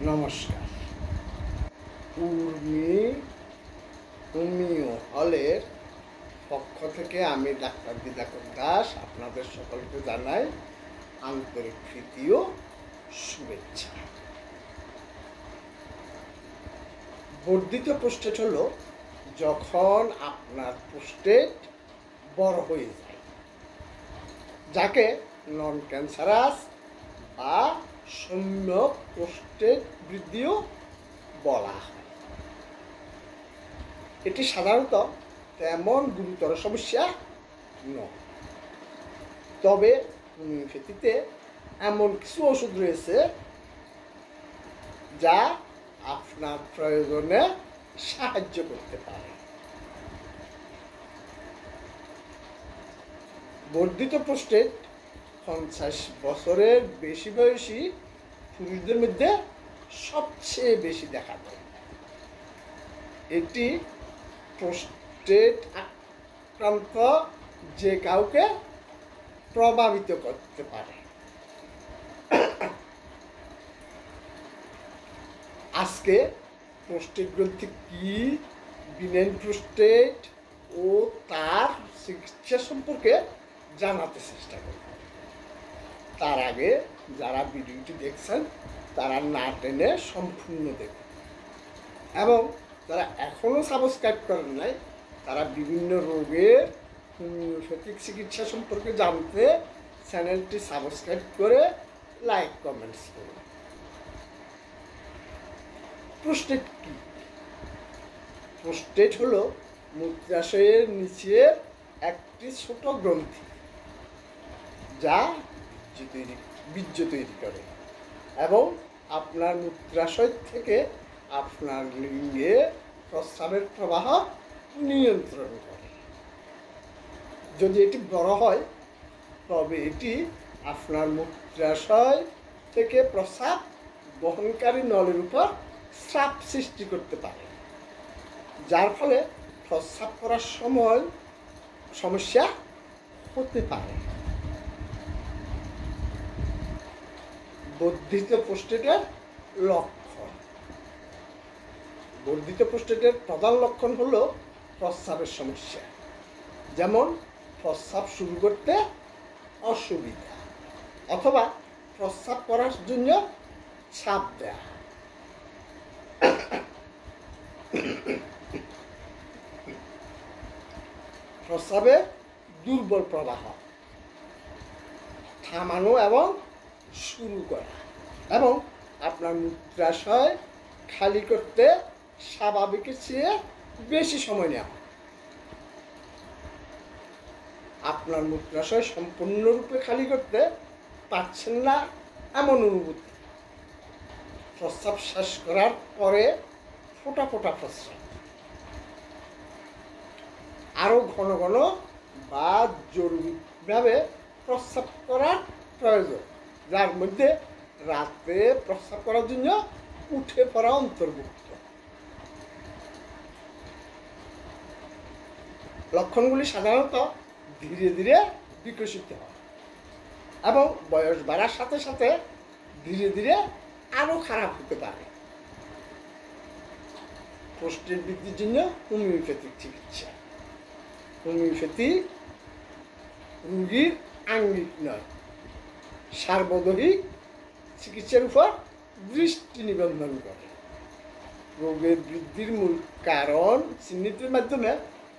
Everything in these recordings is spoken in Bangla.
নমস্কার। উর্মি হোমিও হলের পক্ষ থেকে আমি ডাক্তার দিদাকর দাস আপনাদের সকলকে জানাই আন্তরিক প্রীতি ও শুভেচ্ছা। বর্ধিত প্রোস্টেট হলো যখন আপনার প্রোস্টেট বড় হয়ে যায়, যাকে নন ক্যান্সারাস বা সৌম্য প্রোস্টেট বৃদ্ধিও বলা হয়। এটি সাধারণত তেমন গুরুতর সমস্যা নয়, তবে হোমিওপ্যাথিতে এমন কিছু ওষুধ রয়েছে যা আপনার প্রয়োজনে সাহায্য করতে পারে। বর্ধিত প্রোস্টেট 50 বছরের বেশি বয়সী পুরুষদের মধ্যে সবচেয়ে বেশি দেখা যায়। এটি প্রোস্টেট আক্রান্ত যে কাউকে প্রভাবিত করতে পারে। আজকে প্রোস্টেট গ্রন্থি কি, বিনাইন প্রোস্টেট ও তার চিকিৎসা সম্পর্কে জানাতে চেষ্টা করব। তার আগে যারা ভিডিওটি দেখছেন তারা না টেনে সম্পূর্ণ দেখুন, এবং যারা এখনও সাবস্ক্রাইব করেন নাই তারা বিভিন্ন রোগের হোমিওপ্যাথিক চিকিৎসা সম্পর্কে জানতে চ্যানেলটি সাবস্ক্রাইব করে লাইক কমেন্টস করুন। প্রোস্টেট কি? প্রোস্টেট হলো মূত্রাশয়ের নিচে একটি ছোট গ্রন্থি যা বীর্য তৈরি করে এবং আপনার মূত্রাশয় থেকে আপনার লিঙ্গে প্রস্রাবের প্রবাহ নিয়ন্ত্রণ করে। যদি এটি বড় হয় তবে এটি আপনার মূত্রাশয় থেকে প্রস্রাব বহনকারী নলের উপর চাপ সৃষ্টি করতে পারে, যার ফলে প্রস্রাব করার সময় সমস্যা হতে পারে। বর্ধিত প্রোস্টেটের লক্ষণ। বর্ধিত প্রোস্টেটের প্রধান লক্ষণ হলো প্রস্রাবের সমস্যা, যেমন প্রস্রাব শুরু করতে অসুবিধা অথবা প্রস্রাব করার জন্য চাপ দেয়া, প্রস্রাবে দুর্বল প্রবাহ, থামানো এবং শুরু করা, এবং আপনার মূত্রাশয় খালি করতে স্বাভাবিকের চেয়ে বেশি সময় নেওয়া। আপনার মূত্রাশয় সম্পূর্ণরূপে খালি করতে পারছেন না এমন অনুভূতি, প্রস্রাব শেষ করার পরে ফোঁটা ফোঁটা প্রস্রাব, আরও ঘন ঘন বা জরুরিভাবে প্রস্রাব করার প্রয়োজন, যার মধ্যে রাতে প্রস্রাব করার জন্য উঠে পড়া অন্তর্ভুক্ত। লক্ষণগুলি সাধারণত ধীরে ধীরে বিকশিত হয় এবং বয়স বাড়ার সাথে সাথে ধীরে ধীরে আরও খারাপ হতে পারে। প্রোস্টেট বৃদ্ধির জন্য হোমিওপ্যাথিক চিকিৎসা। হোমিওপ্যাথি রোগীর আঙ্গিক নয়, সার্বজনীন চিকিৎসার উপর দৃষ্টি নিবন্ধন করে। রোগের বৃদ্ধির মূল কারণ চিহ্নিতের মাধ্যমে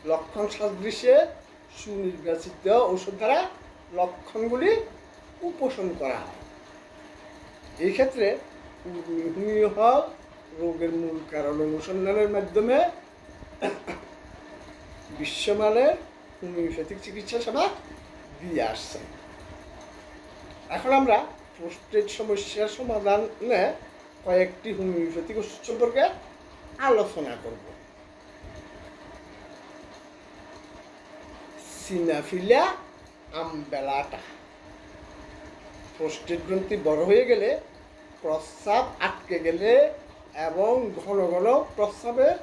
লক্ষণ সাদৃশ্যে সুনির্বাচিত ওষুধ দ্বারা লক্ষণগুলি উপশম করা হয়। এই ক্ষেত্রে হোমিও হল রোগের মূল কারণ অনুসন্ধানের মাধ্যমে বিশ্বমানের হোমিওপ্যাথিক চিকিৎসা সেবা দিয়ে আসছেন। এখন আমরা প্রোস্টেট সমস্যার সমাধানে কয়েকটি হোমিওপ্যাথিক ওষুধ সম্পর্কে আলোচনা করব। সিনাফিলা আমবেলাটা। প্রোস্টেট গ্রন্থি বড় হয়ে গেলে, প্রস্রাব আটকে গেলে এবং ঘন ঘন প্রস্রাবের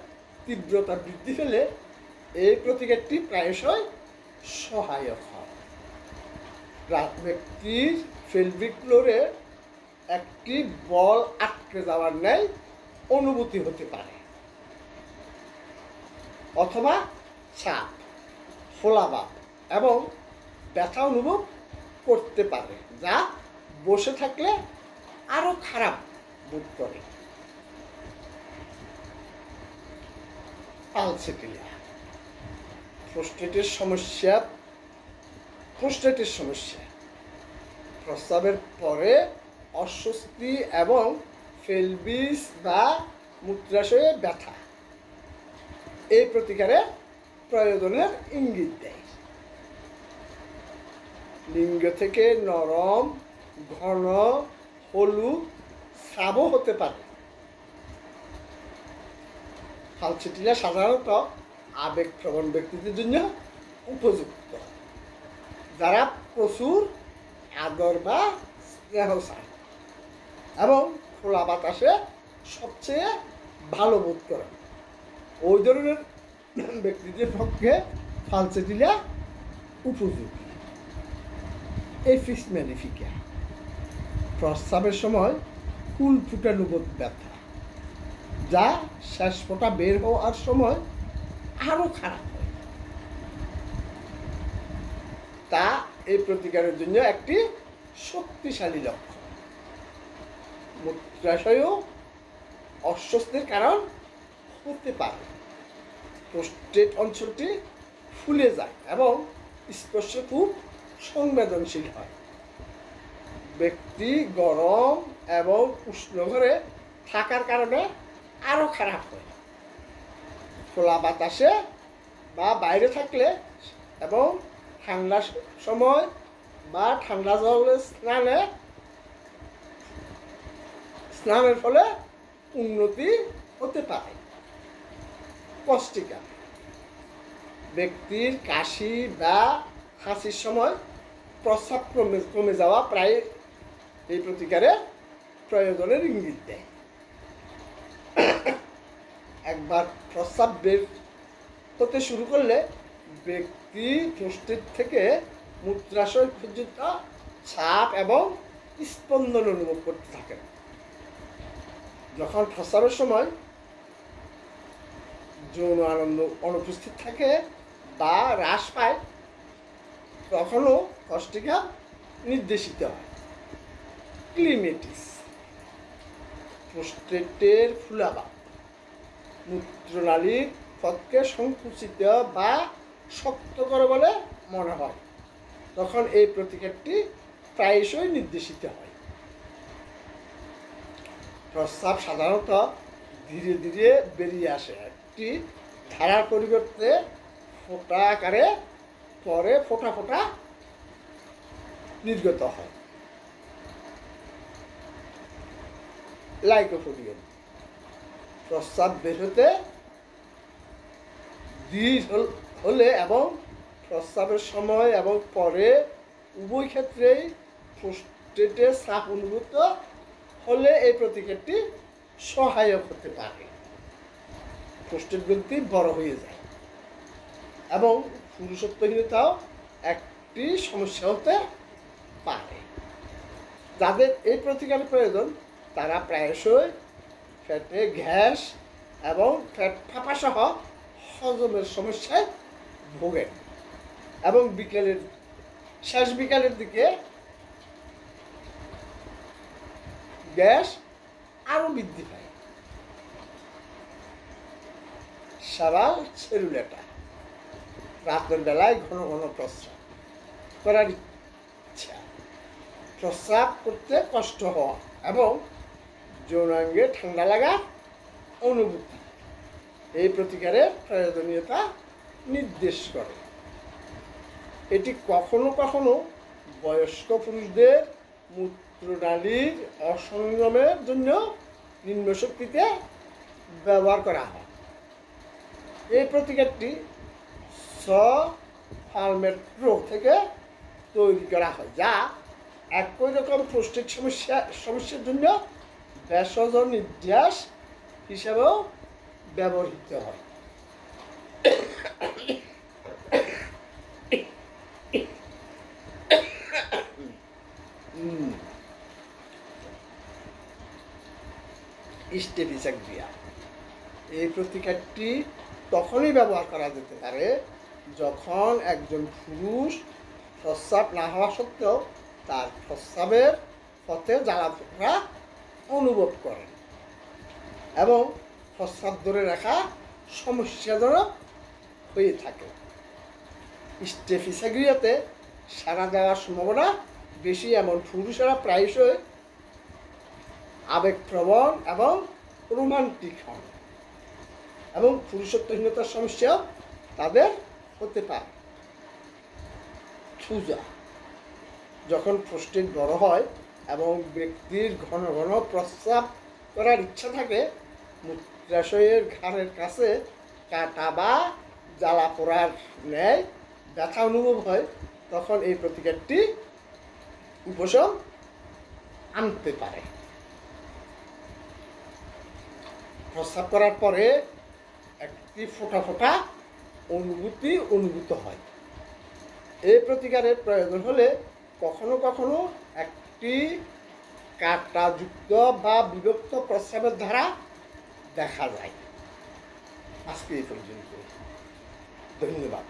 তীব্রতা বৃদ্ধি পেলে এই প্রতিকারটি প্রায়শই সহায়ক হয়। ব্যক্তির পেলভিক ফ্লোরে একটি বল আটকে যাওয়ার ন্যায় অনুভূতি হতে পারে, অথবা চাপ, ফোলাভাব এবং ব্যথা অনুভব করতে পারে, যা বসে থাকলে আরো খারাপ বোধ করে। পালসেটিলিয়া প্রস্টেটের সমস্যা। প্রস্রাবের পরে অস্বস্তি এবং পেলভিস বা মূত্রাশয়ে ব্যথা এই প্রতিকারের প্রয়োজনের ইঙ্গিত দেয়। লিঙ্গ থেকে নরম, ঘন, হলুদ স্রাবও হতে পারে। পালসেটিলিয়া সাধারণত আবেগপ্রবণ ব্যক্তিদের জন্য উপযুক্ত, যারা প্রচুর আদর বা স্নেহ চায় এবং খোলা বাতাসে সবচেয়ে ভালো বোধ করেন। ওই ধরনের ব্যক্তিদের পক্ষে পালসেটিলিয়া উপযোগী। এফিস ম্যাগনিফিকা প্রস্রাবের সময় কুল ফুটানো ব্যথা, যা শেষ ফোঁটা বের হওয়ার সময় আরো খারাপ হয়। তা এই প্রতিকারের জন্য একটি শক্তিশালী লক্ষণ। মূত্রাশয়ও অস্বস্তির কারণ হতে পারে। প্রোস্টেট অঞ্চলটি ফুলে যায় এবং স্পর্শে খুব সংবেদনশীল হয়। ব্যক্তি গরম এবং উষ্ণ ঘরে থাকার কারণে আরো খারাপ হয়। খোলা বাতাসে বা বাইরে থাকলে এবং ঠান্ডার সময় বা ঠান্ডা জলে স্নানের ফলে উন্নতি হতে পারে। কষ্টিকা ব্যক্তির কাশি বা হাসির সময় প্রস্রাব কমে যাওয়া প্রায় এই প্রতিকারে প্রয়োজনের ইঙ্গিত দেয়। একবার প্রস্রাব বের হতে শুরু করলে ব্যক্তি প্রোস্টেট থেকে মূত্রাশয় পর্যন্ত চাপ এবং স্পন্দন অনুভব করতে থাকেন। যখন প্রস্রাবের সময় যৌন আনন্দ অনুপস্থিত থাকে বা হ্রাস পায়, তখনও কষ্টিকা নির্দেশিত হয়। ক্লিমেটিস প্রোস্টেটের ফুলাভাব, মূত্রনালীর পথকে সংকুচিত বা শক্ত করে বলে মনে হয়, তখন এই প্রতিকারটি প্রায়শই নির্দেশিত হয়। প্রস্রাব সাধারণত ধীরে ধীরে বেরিয়ে আসে, একটি ধারার পরিবর্তে ফোঁটা আকারে পরে ফোঁটা ফোঁটা নির্গত হয়। লাইকোপোডিয়াম প্রস্রাব বের হতে ধীর হলে এবং প্রস্রাবের সময় এবং পরে উভয় ক্ষেত্রেই প্রোস্টেটে চাপ অনুভূত হলে এই প্রতিকারটি সহায়ক হতে পারে। প্রোস্টেট গ্রন্থি বড় হয়ে যায় এবং পুরুষত্বহীনতাও একটি সমস্যা হতে পারে। যাদের এই প্রতিকারের প্রয়োজন তারা প্রায়শই পেটে গ্যাস এবং পেট ফাঁপা সহ হজমের সমস্যায় ভোগেন এবং শেষ বিকালের দিকে গ্যাস আরো বৃদ্ধি পায়। সাবাল সেলুলেটা রাতের বেলায় ঘন ঘন প্রস্রাব করার ইচ্ছা, প্রস্রাব করতে কষ্ট হওয়া এবং যৌনাঙ্গে ঠান্ডা লাগার অনুভূতি এই প্রতিকারের প্রয়োজনীয়তা নির্দেশ করে। এটি কখনো কখনো বয়স্ক পুরুষদের মূত্রনালীর অসংযমের জন্য নিম্ন শক্তিতে ব্যবহার করা হয়। এই প্রতিকারটি সালমেট্রো থেকে তৈরি করা হয়, যা একই রকম প্রোস্টেট সমস্যার জন্য ভেষজ নির্যাস হিসাবেও ব্যবহৃত হয়। স্টেফিসাক্রিয়া। এই প্রতিকারটি তখনই ব্যবহার করা যেতে পারে যখন একজন পুরুষ প্রস্রাব না হওয়া সত্ত্বেও তার প্রস্রাবের পথে জ্বালাপোড়া অনুভব করেন এবং প্রস্রাব ধরে রাখা সমস্যাজনক হয়ে থাকে। স্টেফিসাক্রিয়াতে সাড়া দেওয়ার সম্ভাবনা বেশি, এমন পুরুষেরা প্রায়শই আবেগপ্রবণ এবং রোমান্টিক হন এবং পুরুষত্বহীনতার সমস্যা তাদের হতে পারে। থুজা, যখন প্রস্টেট বড় হয় এবং ব্যক্তির ঘন ঘন প্রস্রাব করার ইচ্ছা থাকে, মূত্রাশয়ের ঘাড়ের কাছে কাটা বা জ্বালা পোড়ার ন্যায় ব্যথা অনুভব হয়, তখন এই প্রতিকারটি উপশম আনতে পারে। প্রস্রাব করার পরে একটি ফোঁটা ফোঁটা অনুভূত হয়। এই প্রতিকারের প্রয়োজন হলে কখনো কখনো একটি কাঁটাযুক্ত বা বিভক্ত প্রস্রাবের ধারা দেখা যায়। আজকে এই পর্যন্ত, ধন্যবাদ।